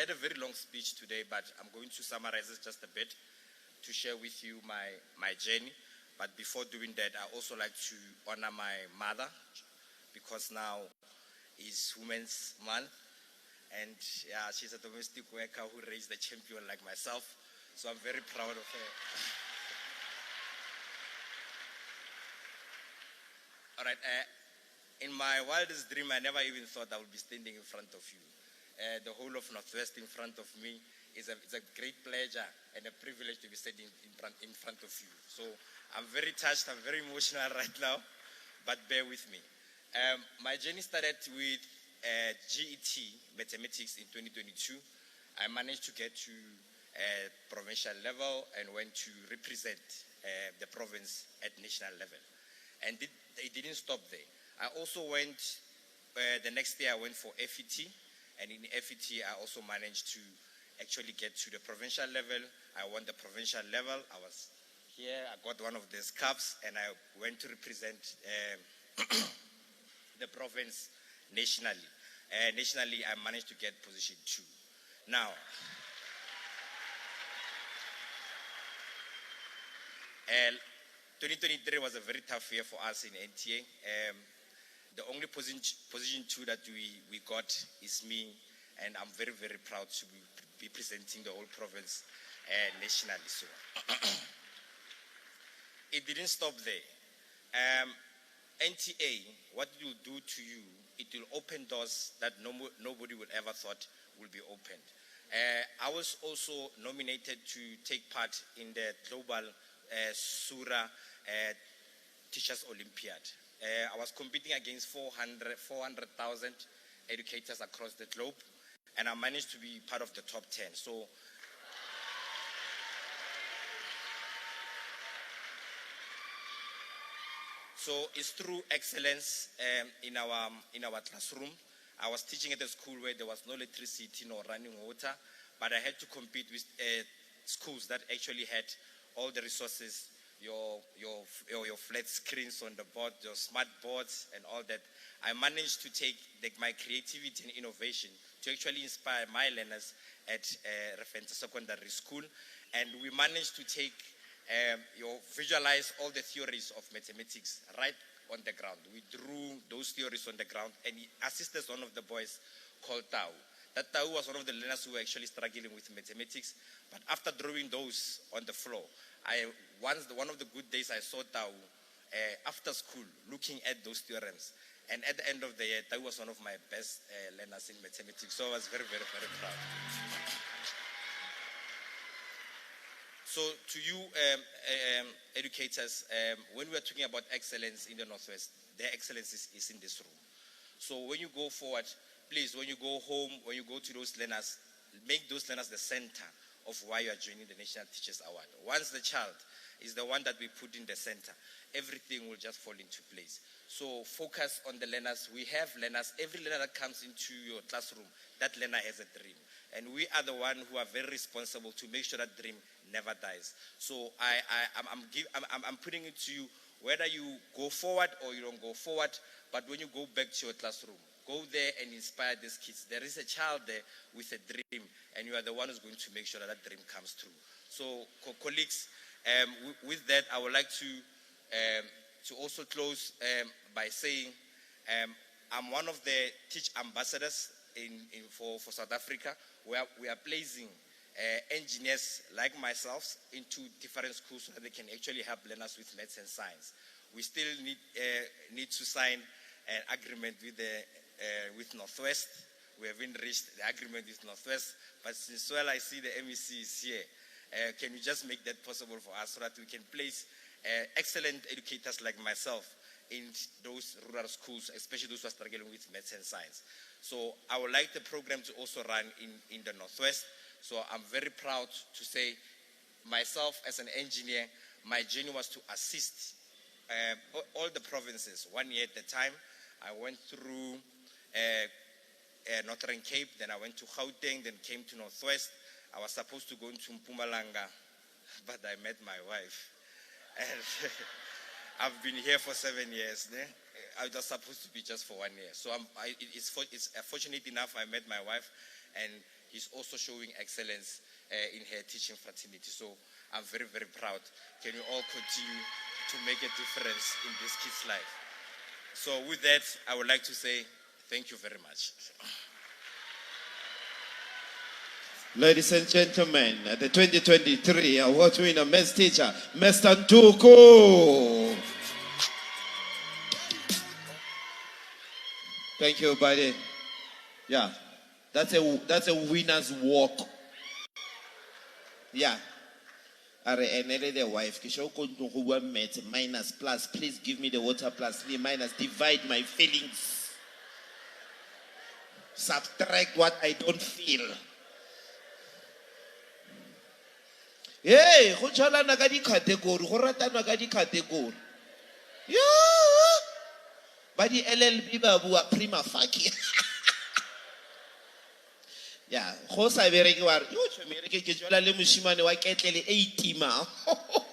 had a very long speech today, but I'm going to summarize it just a bit to share with you my journey. But before doing that, I also like to honor my mother because now is Women's Month. And yeah, she's a domestic worker who raised a champion like myself. So I'm very proud of her. All right. In my wildest dream, I never even thought I would be standing in front of you. The whole of Northwest in front of me it's a great pleasure and a privilege to be standing in front of you. So I'm very touched, I'm very emotional right now, but bear with me. My journey started with GET Mathematics in 2022. I managed to get to provincial level and went to represent the province at national level. And it didn't stop there. I also went, the next year I went for FET, and in FET I also managed to actually get to the provincial level. I won the provincial level. I was here, I got one of these cups, and I went to represent the province nationally. Nationally, I managed to get position 2. Now, uh, 2023 was a very tough year for us in NTA. The only position 2 that we got is me, and I'm very, very proud to be presenting the whole province nationally. So it didn't stop there. NTA, what it will do to you, it will open doors that nobody would ever thought will be opened. I was also nominated to take part in the global Sura Teachers Olympiad. I was competing against 400,000 educators across the globe, and I managed to be part of the top 10. So it's through excellence in our classroom. I was teaching at a school where there was no electricity, no running water, but I had to compete with schools that actually had all the resources, your flat screens on the board, your smart boards and all that. I managed to take my creativity and innovation to actually inspire my learners at Reference Secondary School, and we managed to take visualize all the theories of mathematics right on the ground. We drew those theories on the ground, and he assisted one of the boys called Tau. That Tau was one of the learners who were actually struggling with mathematics, but after drawing those on the floor, one of the good days I saw Tau after school looking at those theorems, and at the end of the year, Tau was one of my best learners in mathematics, so I was very, very, very proud. So to you educators, when we are talking about excellence in the Northwest, the excellence is in this room. So when you go forward, please, when you go home, when you go to those learners, make those learners the center of why you are joining the National Teachers Award. Once the child is the one that we put in the center, everything will just fall into place. So focus on the learners. We have learners. Every learner that comes into your classroom, that learner has a dream. And we are the one who are very responsible to make sure that dream never dies. So I'm putting it to you, whether you go forward or you don't go forward, but when you go back to your classroom, go there and inspire these kids. There is a child there with a dream, and you are the one who's going to make sure that that dream comes true. So, colleagues, with that, I would like to also close by saying I'm one of the teach ambassadors for South Africa, where we are placing engineers like myself into different schools so that they can actually help learners with maths and science. We still need to sign an agreement with Northwest. We haven't reached the agreement with Northwest, but since well I see the MEC is here, can you just make that possible for us so that we can place excellent educators like myself in those rural schools, especially those who are struggling with maths and science. So I would like the program to also run in the Northwest. So I'm very proud to say, myself as an engineer, my journey was to assist all the provinces 1 year at a time. I went through Northern Cape, then I went to Gauteng, then came to Northwest. I was supposed to go into Mpumalanga, but I met my wife. And I've been here for 7 years. I was supposed to be just for 1 year. So it's fortunate enough I met my wife, and he's also showing excellence in her teaching fraternity. So I'm very, very proud. Can you all continue to make a difference in this kid's life? So with that, I would like to say thank you very much. Ladies and gentlemen, the 2023 award winner, Maths teacher, Mr. Nduku. Thank you, buddy. Yeah, that's a winner's walk. Yeah. Are enele the wife. Kisho kontuwa met minus plus. Please give me the water plus minus. Divide my feelings. Subtract what I don't feel. Hey, go chala na ka di category, go rata na ka di category. Yeah. Ba di LLB ba bua prima facie. Yeah, go sa bereke wa re yo tshwereke ke tswela le moshimane wa ketlele 80 ma.